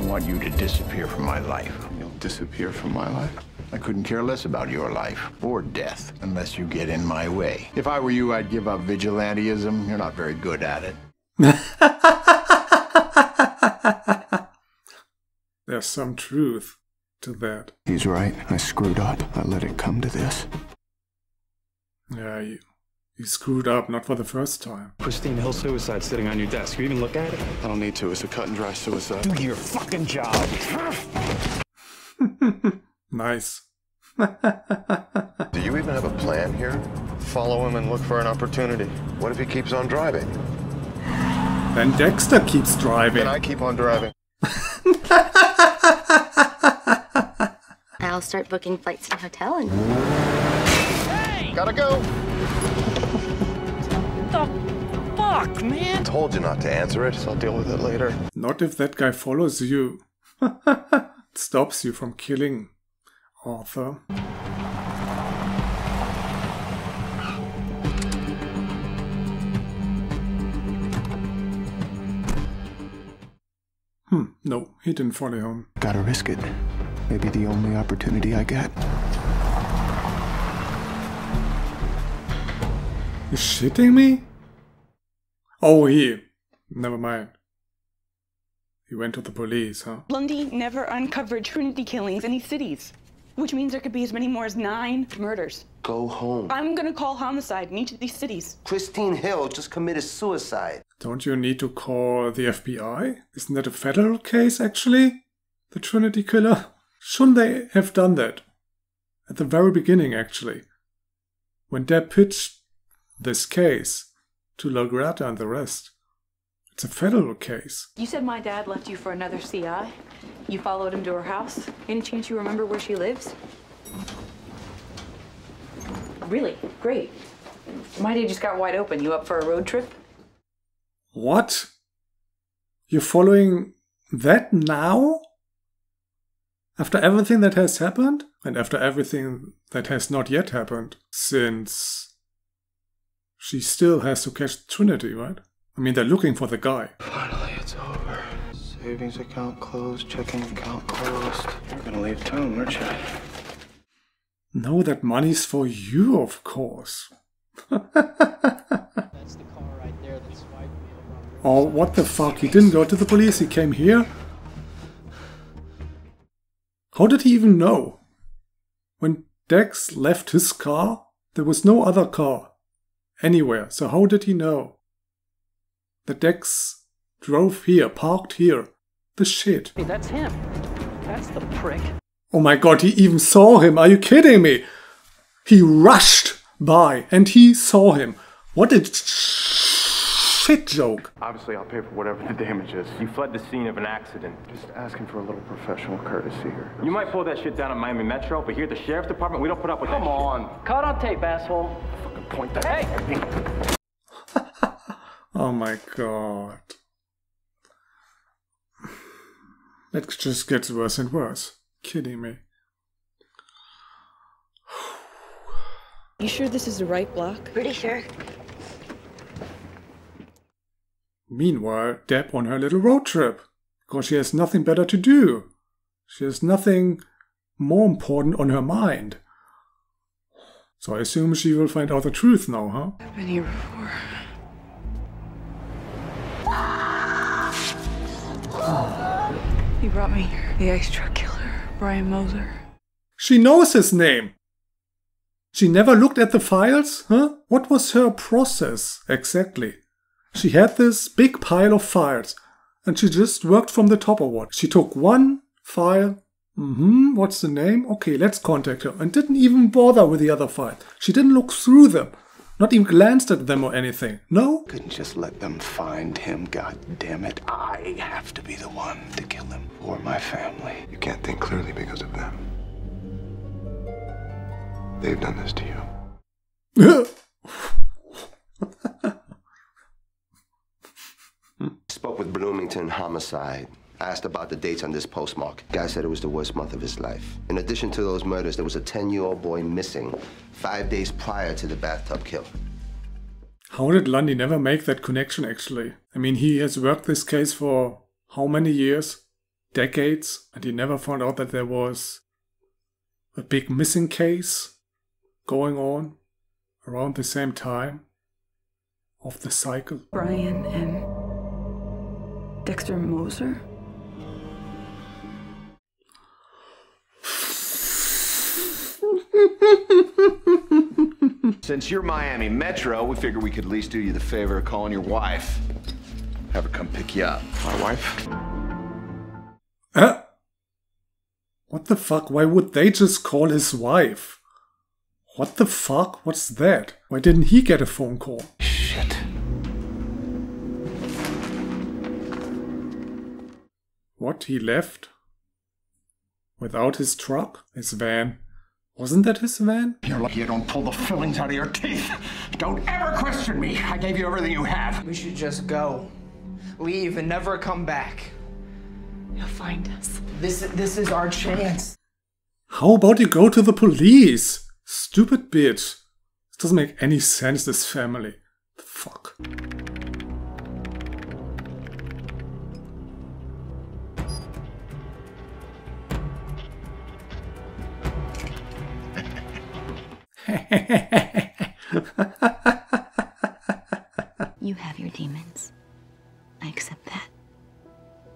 want you to disappear from my life. You'll disappear from my life? I couldn't care less about your life or death unless you get in my way. If I were you, I'd give up vigilantism. You're not very good at it. There's some truth to that. He's right. I screwed up. I let it come to this. Yeah, you screwed up, not for the first time. Christine Hill suicide sitting on your desk. You even look at it? I don't need to. It's a cut and dry suicide. Do your fucking job. Nice. Do you even have a plan here? Follow him and look for an opportunity. What if he keeps on driving? Then Dexter keeps driving. Then I keep on driving. I'll start booking flights to the hotel and... Hey! Gotta go! The fuck, man? Told you not to answer it, so I'll deal with it later. Not if that guy follows you. It stops you from killing Arthur. No, he didn't follow him. Gotta risk it. Maybe the only opportunity I get. You shitting me? Oh, never mind. He went to the police, huh? Lundy never uncovered Trinity killings in these cities, which means there could be as many more as 9 murders. Go home. I'm gonna call homicide in each of these cities. Christine Hill just committed suicide. Don't you need to call the FBI? Isn't that a federal case, actually? The Trinity killer? Shouldn't they have done that? At the very beginning, actually. When Deb pitched this case to LaGuerta and the rest. It's a federal case. You said my dad left you for another CI? You followed him to her house? Any chance you remember where she lives? Really? Great. My day just got wide open. You up for a road trip? What? You're following that now? After everything that has happened? And after everything that has not yet happened? Since she still has to catch Trinity, right? I mean, they're looking for the guy. Finally, it's over. Savings account closed, checking account closed. You're gonna leave town, aren't you? No, that money's for you, of course. That's the car right there that swiped me over. Oh, what the fuck? He didn't go to the police, he came here? How did he even know? When Dex left his car, there was no other car anywhere. So how did he know that Dex drove here, parked here? The shit. Hey, that's him. That's the prick. Oh my god, he even saw him. Are you kidding me? He rushed by and he saw him. What a shit joke. Obviously, I'll pay for whatever the damage is. You fled the scene of an accident. Just asking for a little professional courtesy here. You might pull that shit down at Miami Metro, but here at the sheriff's department, we don't put up with that. Come on. Caught on tape, asshole. Fucking point that at me. Oh my god. It just gets worse and worse. Kidding me. You sure this is the right block? Pretty sure. Meanwhile, Deb on her little road trip. Because she has nothing better to do. She has nothing more important on her mind. So I assume she will find out the truth now, huh? I've been here before. He brought me here. The ice truck killer, Brian Moser. She knows his name. She never looked at the files, huh? What was her process exactly? She had this big pile of files and she just worked from the top or what? She took one file. What's the name? Okay, let's contact her. And didn't even bother with the other file. She didn't look through them. Not even glanced at them or anything. No? Couldn't just let them find him, god damn it. I have to be the one to kill him for my family. You can't think clearly because of them. They've done this to you. Spoke with Bloomington Homicide. Asked about the dates on this postmark. Guy said it was the worst month of his life. In addition to those murders, there was a 10-year-old boy missing 5 days prior to the bathtub kill. How did Lundy never make that connection, actually? I mean, he has worked this case for how many years? decades and he never found out that there was a big missing case going on around the same time of the cycle. Brian and Dexter Moser? Since you're Miami Metro, we figured we could at least do you the favor of calling your wife. Have her come pick you up. My wife? What the fuck? Why would they just call his wife? What the fuck? What's that? Why didn't he get a phone call? Shit. What? He left? Without his truck? His van? Wasn't that his van? You're lucky you don't pull the fillings out of your teeth. Don't ever question me. I gave you everything you have. We should just go. Leave and never come back. He'll find us. This is our chance. How about you go to the police? Stupid bitch. This doesn't make any sense, this family. The fuck? You have your demons. I accept that.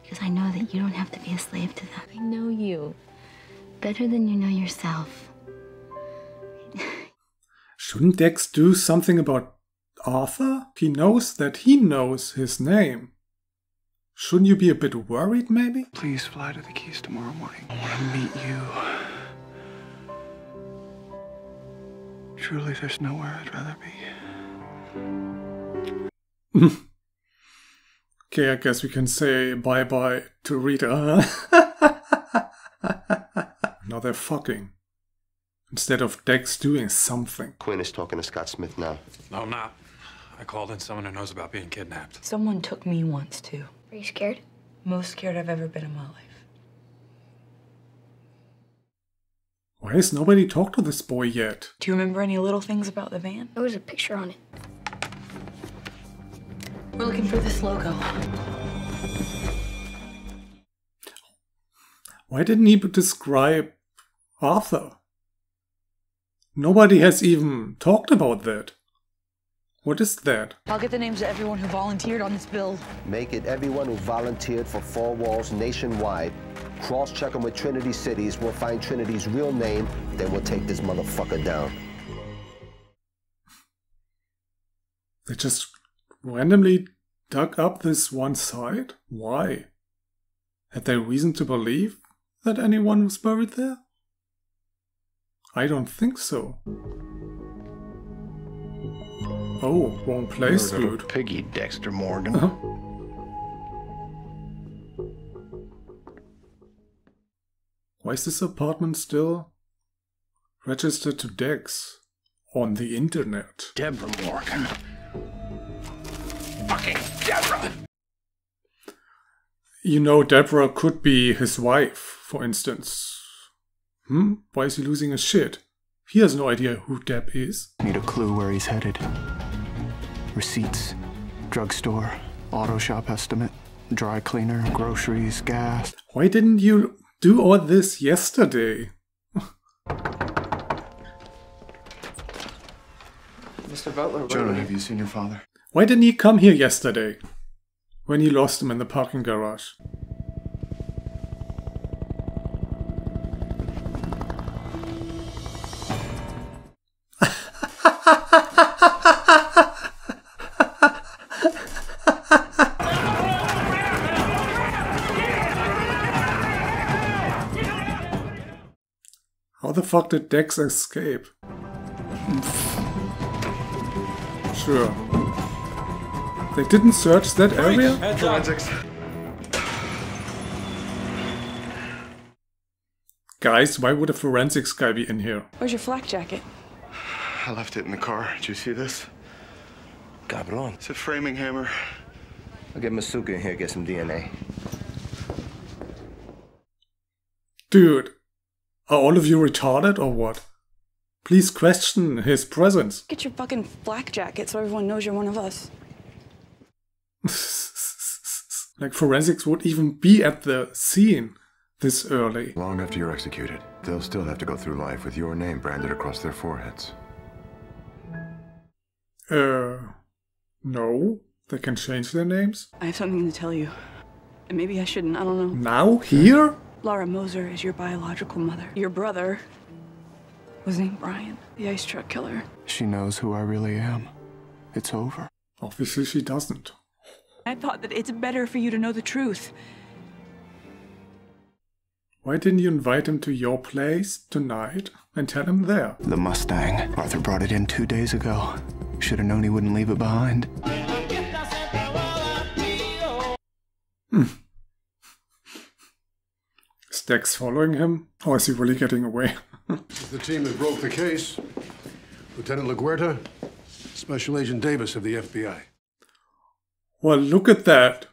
Because I know that you don't have to be a slave to them. I know you better than you know yourself. Shouldn't Dex do something about Arthur? He knows that he knows his name. Shouldn't you be a bit worried, maybe? Please fly to the Keys tomorrow morning. I want to meet you. Truly, there's nowhere I'd rather be. Okay, I guess we can say bye-bye to Rita. Now they're fucking. Instead of Dex doing something. Quinn is talking to Scott Smith now. No, I'm not. I called in someone who knows about being kidnapped. Someone took me once, too. Are you scared? Most scared I've ever been in my life. Why has nobody talked to this boy yet? Do you remember any little things about the van? There was a picture on it. We're looking for this logo. Why didn't he describe Arthur? Nobody has even talked about that. What is that? I'll get the names of everyone who volunteered on this bill. Make it everyone who volunteered for Four Walls nationwide. Cross-check them with Trinity Cities. We'll find Trinity's real name, then we'll take this motherfucker down. They just randomly dug up this one site? Why? Had they reason to believe that anyone was buried there? I don't think so. Oh, wrong place, You're a little dude. piggy, Dexter Morgan. Why is this apartment still registered to Dex on the internet? Deborah Morgan. Fucking Deborah! You know, Deborah could be his wife, for instance. Why is he losing his shit? He has no idea who Deb is. Need a clue where he's headed. Receipts, drugstore, auto shop estimate, dry cleaner, groceries, gas. Why didn't you do all this yesterday? Mr. Butler, Jonah, have you seen your father? Why didn't he come here yesterday? When he lost him in the parking garage. How the fuck did Dex escape? Sure. They didn't search that area? Forensics. Guys, why would a forensics guy be in here? Where's your flak jacket? I left it in the car. Did you see this? Cabrón. It's a framing hammer. I'll get Masuka in here, get some DNA. Dude, are all of you retarded or what? Please question his presence. Get your fucking flak jacket so everyone knows you're one of us. Like, forensics would even be at the scene this early. Long after you're executed, they'll still have to go through life with your name branded across their foreheads. No. They can change their names? I have something to tell you. And maybe I shouldn't, I don't know. Now? Here? Laura Moser is your biological mother. Your brother was named Brian, the ice truck killer. She knows who I really am. It's over. Obviously she doesn't. I thought that it's better for you to know the truth. Why didn't you invite him to your place tonight and tell him there? The Mustang. Arthur brought it in 2 days ago. Should have known he wouldn't leave it behind. Is Dex following him? Or is he really getting away? The team that broke the case. Lieutenant LaGuerta, Special Agent Davis of the FBI. Well, look at that.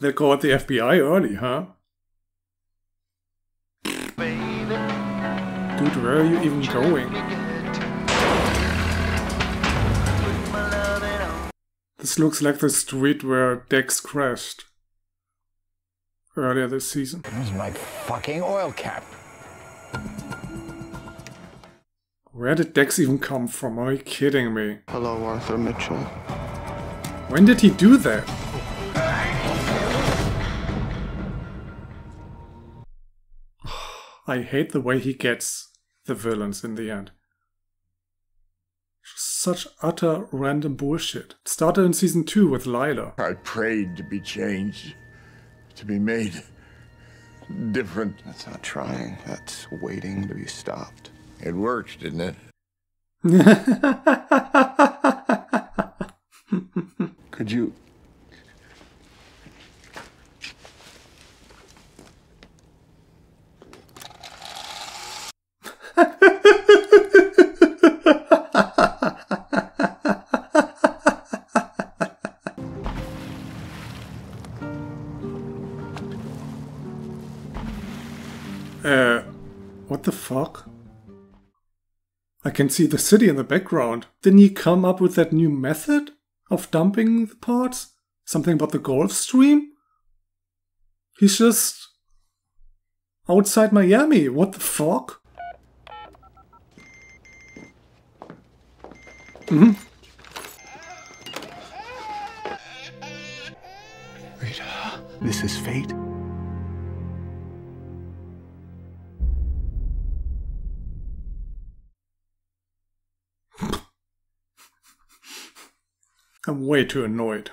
They called the FBI early, huh? Dude, where are you even going? This looks like the street where Dex crashed earlier this season. Where's my fucking oil cap? Where did Dex even come from? Are you kidding me? Hello, Arthur Mitchell. When did he do that? I hate the way he gets the villains in the end. Such utter random bullshit. It started in season 2 with Lila. I prayed to be changed, to be made different. That's not trying. That's waiting to be stopped. It worked, didn't it? Could you... What the fuck? I can see the city in the background. Didn't he come up with that new method of dumping the parts? Something about the Gulf Stream? He's just outside Miami. What the fuck? Rita, this is fate. I'm way too annoyed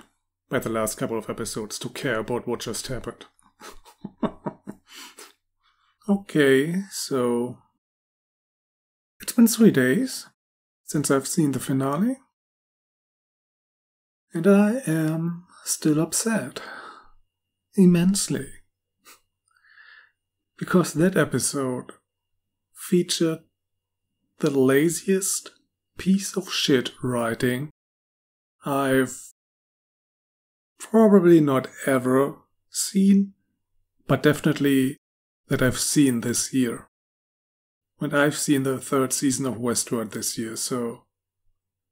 by the last couple of episodes to care about what just happened. Okay, so it's been 3 days since I've seen the finale, and I am still upset. Immensely. Because that episode featured the laziest piece of shit writing I've probably not ever seen, but definitely that I've seen this year. And I've seen the 3rd season of Westworld this year, so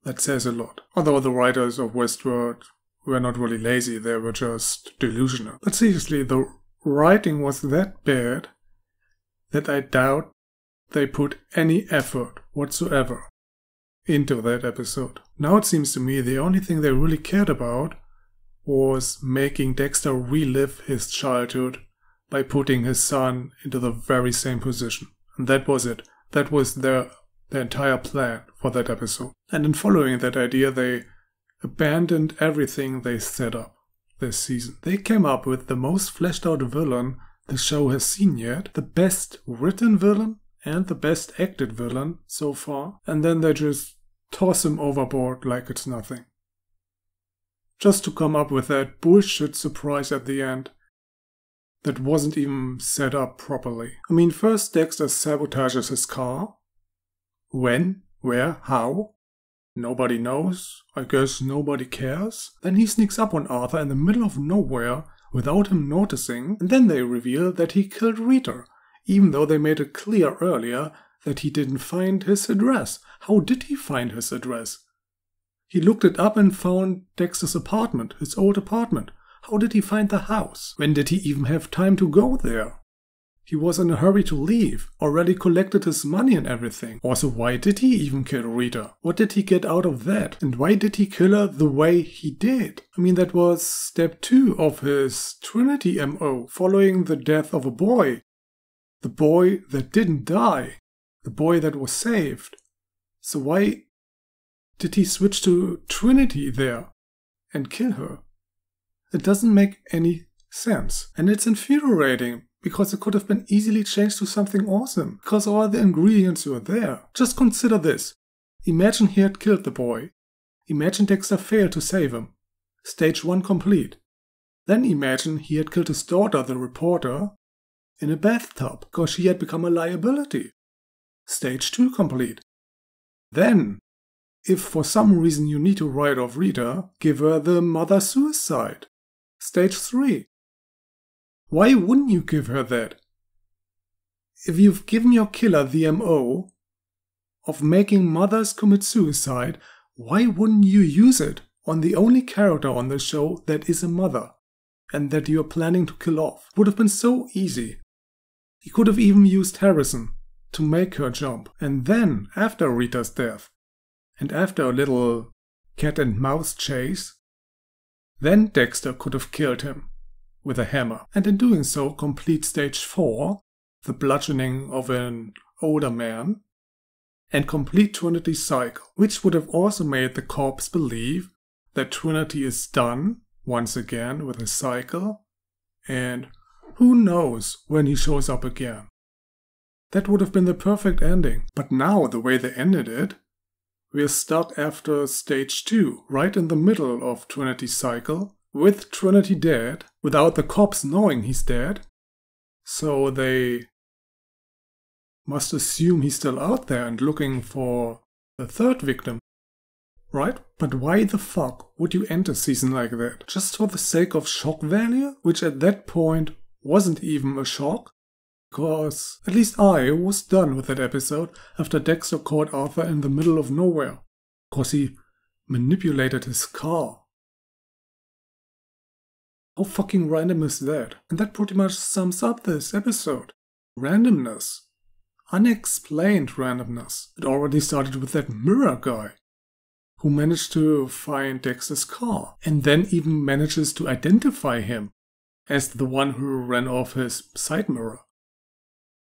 that says a lot. Although the writers of Westworld were not really lazy, they were just delusional. But seriously, the writing was that bad that I doubt they put any effort whatsoever into that episode. Now it seems to me the only thing they really cared about was making Dexter relive his childhood by putting his son into the very same position. And that was it. That was their entire plan for that episode. And in following that idea, they abandoned everything they set up this season. They came up with the most fleshed out villain the show has seen yet, the best written villain and the best acted villain so far, and then they just toss him overboard like it's nothing. Just to come up with that bullshit surprise at the end that wasn't even set up properly. I mean, first Dexter sabotages his car. When? Where? How? Nobody knows. I guess nobody cares. Then he sneaks up on Arthur in the middle of nowhere without him noticing, and then they reveal that he killed Rita, even though they made it clear earlier that he didn't find his address. How did he find his address? He looked it up and found Dexter's apartment, his old apartment. How did he find the house? When did he even have time to go there? He was in a hurry to leave, already collected his money and everything. Also, why did he even kill Rita? What did he get out of that? And why did he kill her the way he did? I mean, that was step 2 of his Trinity MO, following the death of a boy. The boy that didn't die. The boy that was saved. So why did he switch to Trinity there and kill her? It doesn't make any sense. And it's infuriating, because it could have been easily changed to something awesome, because all the ingredients were there. Just consider this. Imagine he had killed the boy. Imagine Dexter failed to save him. Stage 1 complete. Then imagine he had killed his daughter, the reporter, in a bathtub, because she had become a liability. Stage 2 complete. Then, if for some reason you need to write off Rita, give her the mother-suicide. Stage 3. Why wouldn't you give her that? If you've given your killer the MO of making mothers commit suicide, why wouldn't you use it on the only character on the show that is a mother and that you're planning to kill off? Would have been so easy. He could have even used Harrison to make her jump, and then, after Rita's death, and after a little cat and mouse chase, then Dexter could have killed him with a hammer, and in doing so complete stage 4, the bludgeoning of an older man, and complete Trinity cycle, which would have also made the cops believe that Trinity is done once again with his cycle, and who knows when he shows up again. That would have been the perfect ending, but now the way they ended it, we're stuck after stage 2, right in the middle of Trinity's cycle, with Trinity dead, without the cops knowing he's dead. So they must assume he's still out there and looking for the third victim. Right? But why the fuck would you end a season like that? Just for the sake of shock value? Which at that point wasn't even a shock. Because at least I was done with that episode after Dexter caught Arthur in the middle of nowhere. Because he manipulated his car. How fucking random is that? And that pretty much sums up this episode. Randomness. Unexplained randomness. It already started with that mirror guy, who managed to find Dexter's car, and then even manages to identify him as the one who ran off his side mirror.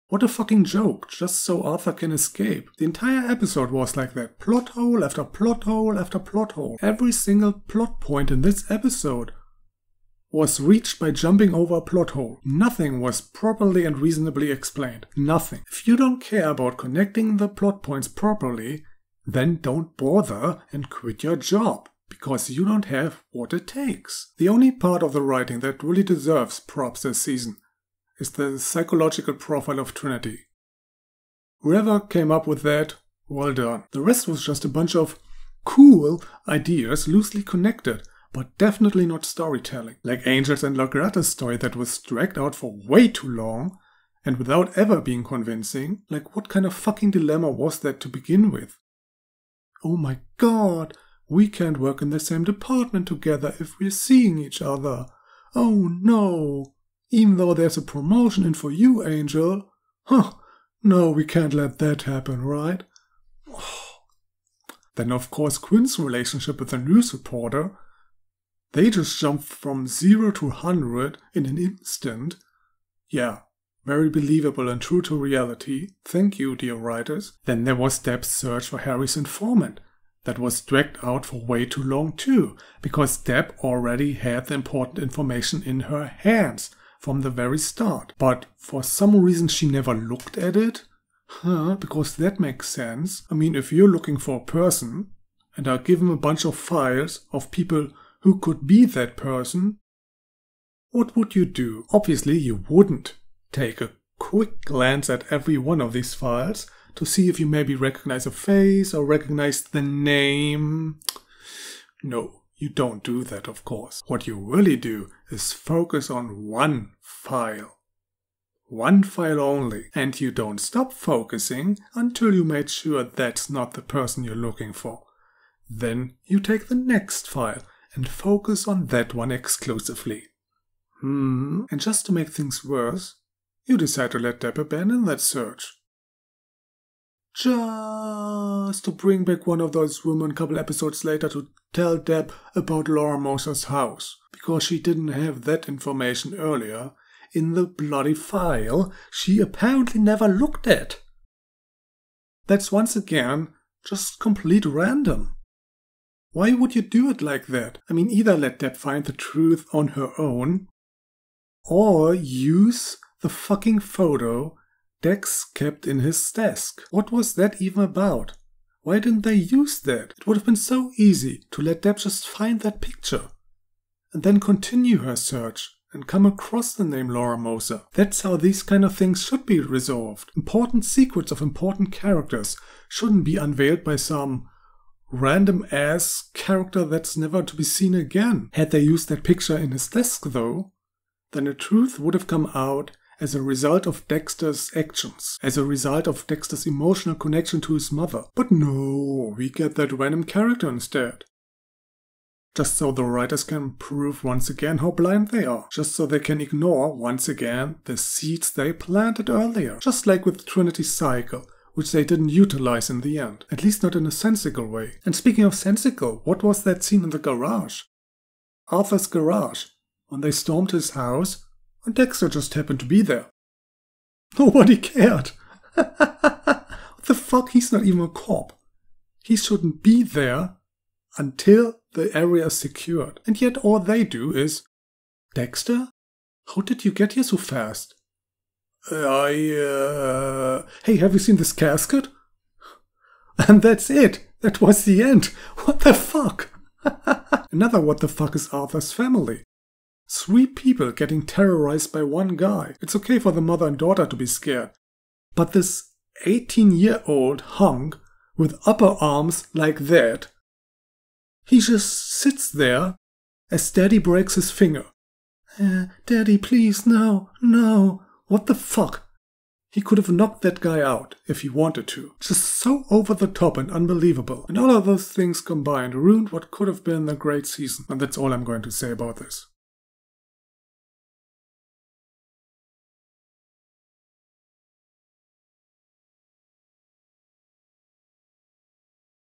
What a fucking joke, just so Arthur can escape. The entire episode was like that. Plot hole after plot hole after plot hole. Every single plot point in this episode was reached by jumping over a plot hole. Nothing was properly and reasonably explained. Nothing. If you don't care about connecting the plot points properly, then don't bother and quit your job, because you don't have what it takes. The only part of the writing that really deserves props this season is the psychological profile of Trinity. Whoever came up with that, well done. The rest was just a bunch of cool ideas loosely connected, but definitely not storytelling. Like Angel's and LaGretta's story that was dragged out for way too long and without ever being convincing. Like, what kind of fucking dilemma was that to begin with? Oh my god, we can't work in the same department together if we're seeing each other. Oh no. Even though there's a promotion in for you, Angel. Huh, no, we can't let that happen, right? Then of course Quinn's relationship with the news reporter. They just jumped from 0 to 100 in an instant. Yeah, very believable and true to reality. Thank you, dear writers. Then there was Deb's search for Harry's informant. That was dragged out for way too long too, because Deb already had the important information in her hands from the very start. But for some reason she never looked at it? Because that makes sense. I mean, if you're looking for a person and are given a bunch of files of people who could be that person, what would you do? Obviously you wouldn't take a quick glance at every one of these files to see if you maybe recognize a face or recognize the name. No, you don't do that, of course. What you really do is focus on one file. One file only. And you don't stop focusing until you made sure that's not the person you're looking for. Then you take the next file and focus on that one exclusively. And just to make things worse, you decide to let Deb abandon that search. Just to bring back one of those women a couple episodes later to tell Deb about Laura Moser's house, because she didn't have that information earlier in the bloody file she apparently never looked at. That's once again just complete random. Why would you do it like that? I mean, either let Deb find the truth on her own, or use the fucking photo Dex kept in his desk. What was that even about? Why didn't they use that? It would have been so easy to let Deb just find that picture and then continue her search and come across the name Laura Moser. That's how these kind of things should be resolved. Important secrets of important characters shouldn't be unveiled by some random ass character that's never to be seen again. Had they used that picture in his desk though, then the truth would have come out as a result of Dexter's actions, as a result of Dexter's emotional connection to his mother. But no, we get that random character instead. Just so the writers can prove once again how blind they are. Just so they can ignore, once again, the seeds they planted earlier. Just like with Trinity's cycle, which they didn't utilize in the end. At least not in a sensical way. And speaking of sensical, what was that scene in the garage? Arthur's garage, when they stormed his house, and Dexter just happened to be there. Nobody cared. What the fuck? He's not even a cop. He shouldn't be there until the area is secured. And yet all they do is, Dexter? How did you get here so fast? Hey, have you seen this casket? And that's it. That was the end. What the fuck? Another what the fuck is Arthur's family. 3 people getting terrorized by one guy. It's okay for the mother and daughter to be scared. But this 18-year-old hunk with upper arms like that, he just sits there as Daddy breaks his finger. Daddy, please, no, no. What the fuck? He could have knocked that guy out if he wanted to. Just so over the top and unbelievable. And all of those things combined ruined what could have been a great season. And that's all I'm going to say about this.